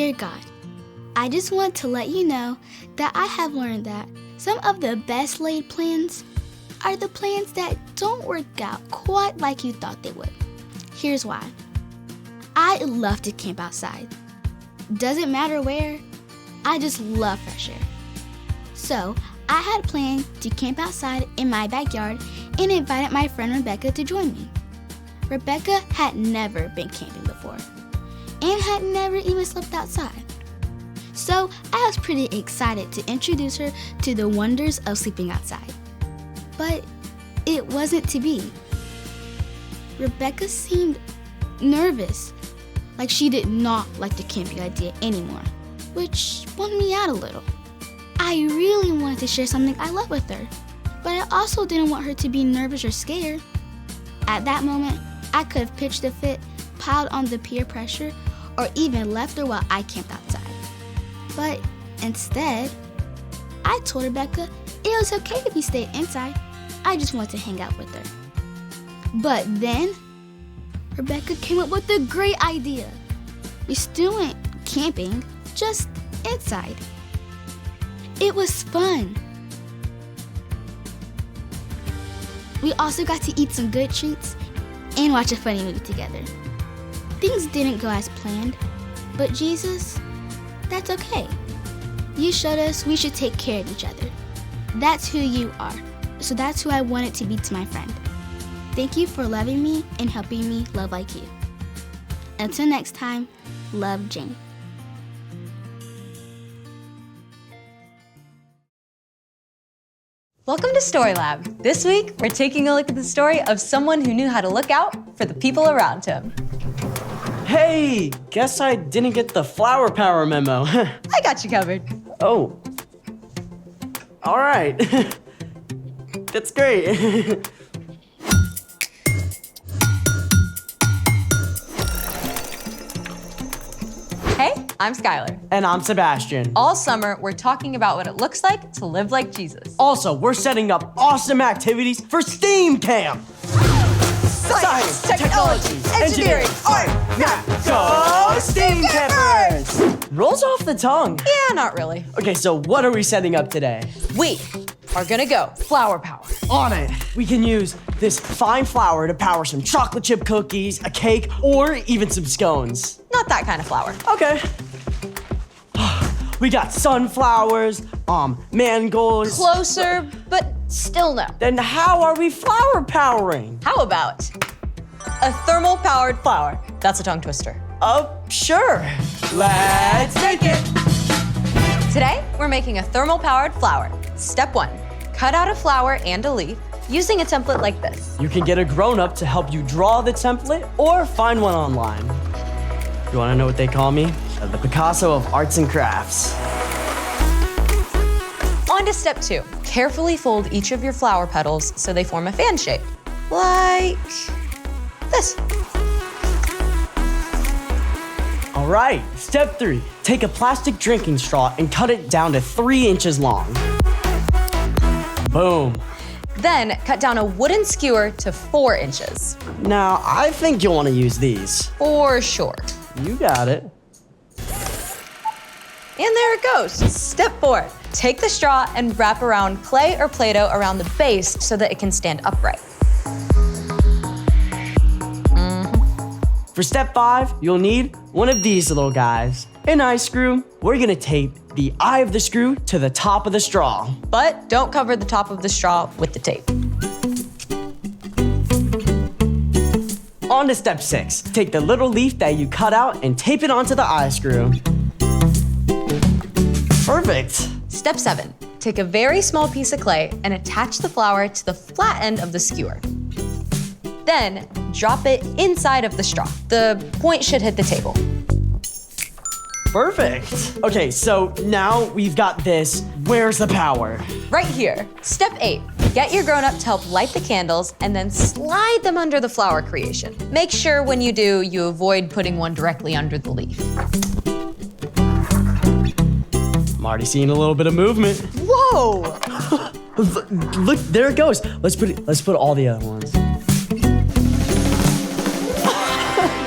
Dear God, I just want to let you know that I have learned that some of the best laid plans are the plans that don't work out quite like you thought they would. Here's why. I love to camp outside. Doesn't matter where, I just love fresh air. So I had planned to camp outside in my backyard and invited my friend Rebecca to join me. Rebecca had never been camping before and had never even slept outside. So I was pretty excited to introduce her to the wonders of sleeping outside. But it wasn't to be. Rebecca seemed nervous, like she did not like the camping idea anymore, which bummed me out a little. I really wanted to share something I love with her, but I also didn't want her to be nervous or scared. At that moment, I could have pitched a fit, piled on the peer pressure, or even left her while I camped outside. But instead, I told Rebecca it was okay if we stayed inside. I just wanted to hang out with her. But then, Rebecca came up with a great idea. We still went camping, just inside. It was fun. We also got to eat some good treats and watch a funny movie together. Things didn't go as planned, but Jesus, that's okay. You showed us we should take care of each other. That's who you are, so that's who I wanted to be to my friend. Thank you for loving me and helping me love like you. Until next time, love, Jane. Welcome to Story Lab. This week, we're taking a look at the story of someone who knew how to look out for the people around him. Hey, guess I didn't get the flower power memo. I got you covered. Oh. All right. That's great. Hey, I'm Skylar. And I'm Sebastian. All summer, we're talking about what it looks like to live like Jesus. Also, we're setting up awesome activities for STEAM Camp. Science, technology, engineering, art, math. Go STEAM Campers! Rolls off the tongue. Yeah, not really. Okay, so what are we setting up today? We are gonna go flower power. On it. We can use this fine flour to power some chocolate chip cookies, a cake, or even some scones. Not that kind of flower. Okay. We got sunflowers, mangolds. Closer, but still no. Then how are we flower powering? How about a thermal powered flower? That's a tongue twister. Sure. Let's make it. Today, we're making a thermal powered flower. Step 1, cut out a flower and a leaf using a template like this. You can get a grown-up to help you draw the template or find one online. You wanna know what they call me? The Picasso of arts and crafts. On to step 2. Carefully fold each of your flower petals so they form a fan shape. Like this. All right, step 3. Take a plastic drinking straw and cut it down to 3 inches long. Boom. Then cut down a wooden skewer to 4 inches. Now, I think you'll wanna use these. For sure. You got it. And there it goes. Step 4, take the straw and wrap around clay or Play-Doh around the base so that it can stand upright. For step 5, you'll need one of these little guys. An eye screw. We're gonna tape the eye of the screw to the top of the straw. But don't cover the top of the straw with the tape. On to step 6. Take the little leaf that you cut out and tape it onto the eye screw. Perfect. Step 7, take a very small piece of clay and attach the flower to the flat end of the skewer. Then drop it inside of the straw. The point should hit the table. Perfect. Okay, so now we've got this. Where's the power? Right here. Step 8, get your grown-up to help light the candles and then slide them under the flower creation. Make sure when you do, you avoid putting one directly under the leaf. I'm already seeing a little bit of movement. Whoa! Look, there it goes. Let's put all the other ones.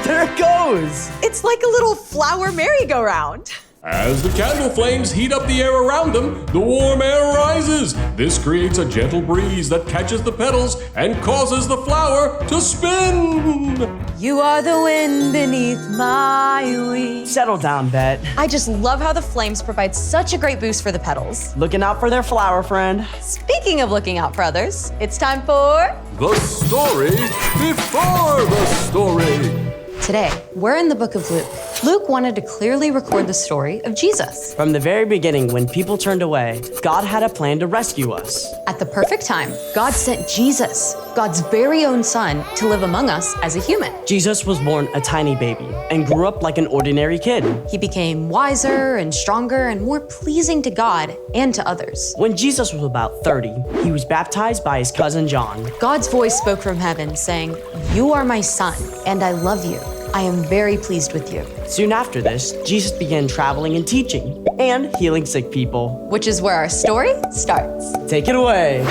There it goes. It's like a little flower merry-go-round. As the candle flames heat up the air around them, the warm air rises. This creates a gentle breeze that catches the petals and causes the flower to spin. You are the wind beneath my wings. Settle down, Bet. I just love how the flames provide such a great boost for the petals. Looking out for their flower friend. Speaking of looking out for others, it's time for... The story before the story. Today, we're in the book of Luke. Luke wanted to clearly record the story of Jesus. From the very beginning, when people turned away, God had a plan to rescue us. At the perfect time, God sent Jesus, God's very own son, to live among us as a human. Jesus was born a tiny baby and grew up like an ordinary kid. He became wiser and stronger and more pleasing to God and to others. When Jesus was about 30, he was baptized by his cousin John. God's voice spoke from heaven saying, "You are my son, and I love you. I am very pleased with you." Soon after this, Jesus began traveling and teaching and healing sick people. Which is where our story starts. Take it away.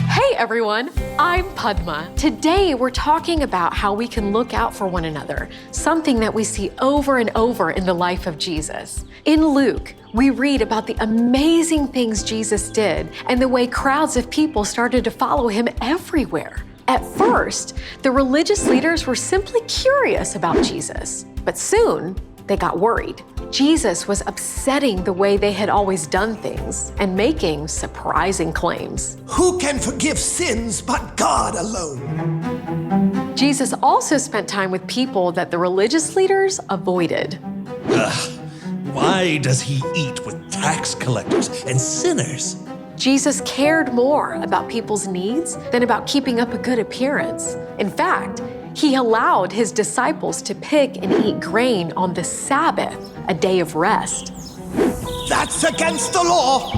Hey everyone, I'm Padma. Today we're talking about how we can look out for one another, something that we see over and over in the life of Jesus. In Luke, we read about the amazing things Jesus did and the way crowds of people started to follow him everywhere. At first, the religious leaders were simply curious about Jesus, but soon they got worried. Jesus was upsetting the way they had always done things and making surprising claims. Who can forgive sins but God alone? Jesus also spent time with people that the religious leaders avoided. Why does he eat with tax collectors and sinners? Jesus cared more about people's needs than about keeping up a good appearance. In fact, he allowed his disciples to pick and eat grain on the Sabbath, a day of rest. That's against the law.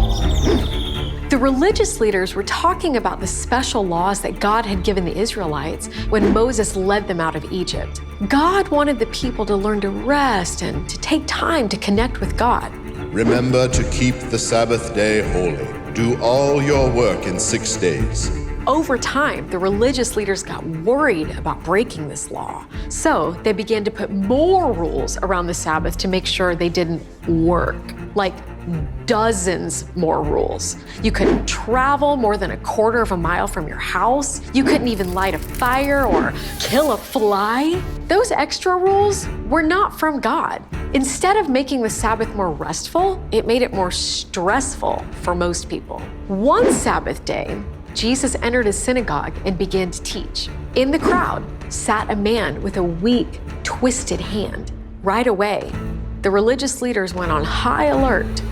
The religious leaders were talking about the special laws that God had given the Israelites when Moses led them out of Egypt. God wanted the people to learn to rest and to take time to connect with God. Remember to keep the Sabbath day holy. Do all your work in 6 days. Over time, the religious leaders got worried about breaking this law. So they began to put more rules around the Sabbath to make sure they didn't work, like dozens more rules. You couldn't travel more than a quarter of a mile from your house. You couldn't even light a fire or kill a fly. Those extra rules were not from God. Instead of making the Sabbath more restful, it made it more stressful for most people. One Sabbath day, Jesus entered a synagogue and began to teach. In the crowd sat a man with a weak, twisted hand. Right away, the religious leaders went on high alert.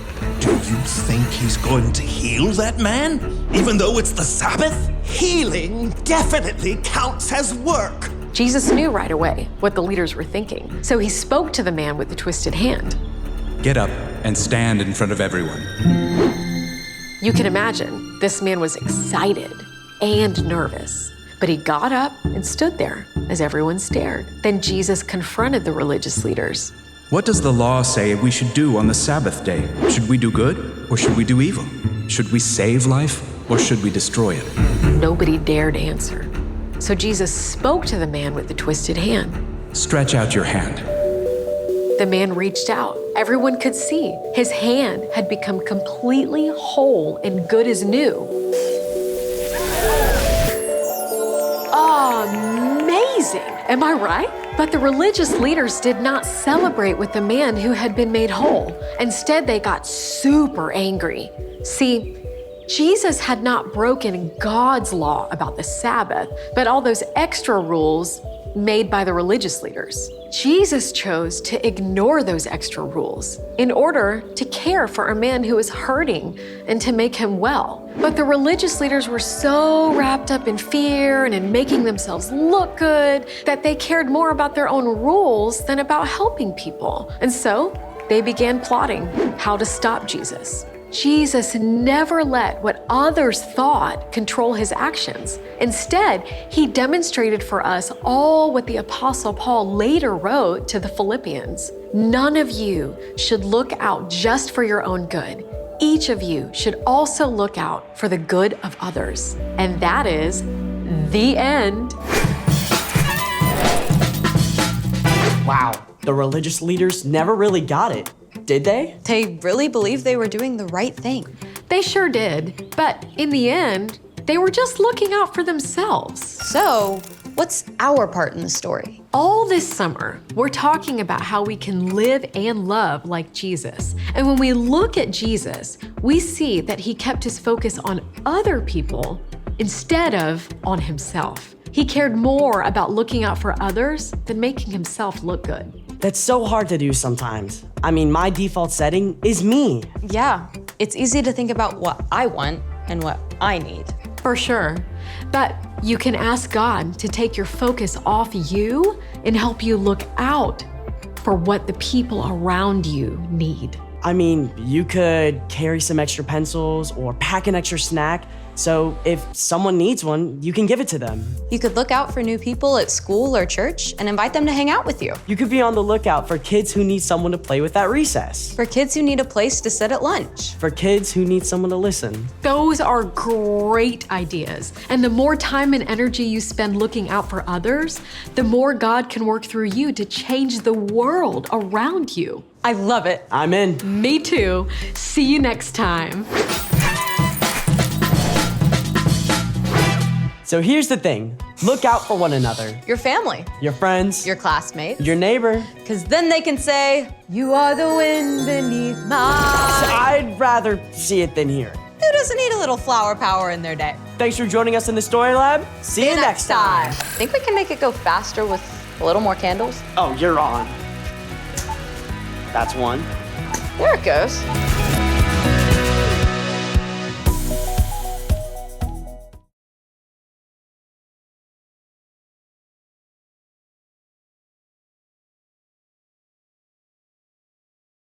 Do you think he's going to heal that man, even though it's the Sabbath? Healing definitely counts as work. Jesus knew right away what the leaders were thinking, so he spoke to the man with the twisted hand. Get up and stand in front of everyone. You can imagine, this man was excited and nervous, but he got up and stood there as everyone stared. Then Jesus confronted the religious leaders. What does the law say we should do on the Sabbath day? Should we do good or should we do evil? Should we save life or should we destroy it? Nobody dared answer. So Jesus spoke to the man with the twisted hand. Stretch out your hand. The man reached out. Everyone could see his hand had become completely whole and good as new. Amazing! Am I right? But the religious leaders did not celebrate with the man who had been made whole. Instead, they got super angry. See, Jesus had not broken God's law about the Sabbath, but all those extra rules made by the religious leaders. Jesus chose to ignore those extra rules in order to care for a man who was hurting and to make him well. But the religious leaders were so wrapped up in fear and in making themselves look good that they cared more about their own rules than about helping people. And so they began plotting how to stop Jesus. Jesus never let what others thought control his actions. Instead, he demonstrated for us all what the Apostle Paul later wrote to the Philippians. None of you should look out just for your own good. Each of you should also look out for the good of others. And that is the end. Wow, the religious leaders never really got it, did they? They really believed they were doing the right thing. They sure did, but in the end, they were just looking out for themselves. So, what's our part in the story? All this summer, we're talking about how we can live and love like Jesus. And when we look at Jesus, we see that he kept his focus on other people instead of on himself. He cared more about looking out for others than making himself look good. That's so hard to do sometimes. I mean, my default setting is me. Yeah, it's easy to think about what I want and what I need. For sure. But you can ask God to take your focus off you and help you look out for what the people around you need. I mean, you could carry some extra pencils or pack an extra snack, so if someone needs one, you can give it to them. You could look out for new people at school or church and invite them to hang out with you. You could be on the lookout for kids who need someone to play with at recess. For kids who need a place to sit at lunch. For kids who need someone to listen. Those are great ideas. And the more time and energy you spend looking out for others, the more God can work through you to change the world around you. I love it. I'm in. Me too. See you next time. So here's the thing. Look out for one another. Your family. Your friends. Your classmates. Your neighbor. Because then they can say, "You are the wind beneath my..." I'd rather see it than hear it. Who doesn't need a little flower power in their day? Thanks for joining us in the Story Lab. See you next time. Think we can make it go faster with a little more candles? Oh, you're on. That's one. There it goes.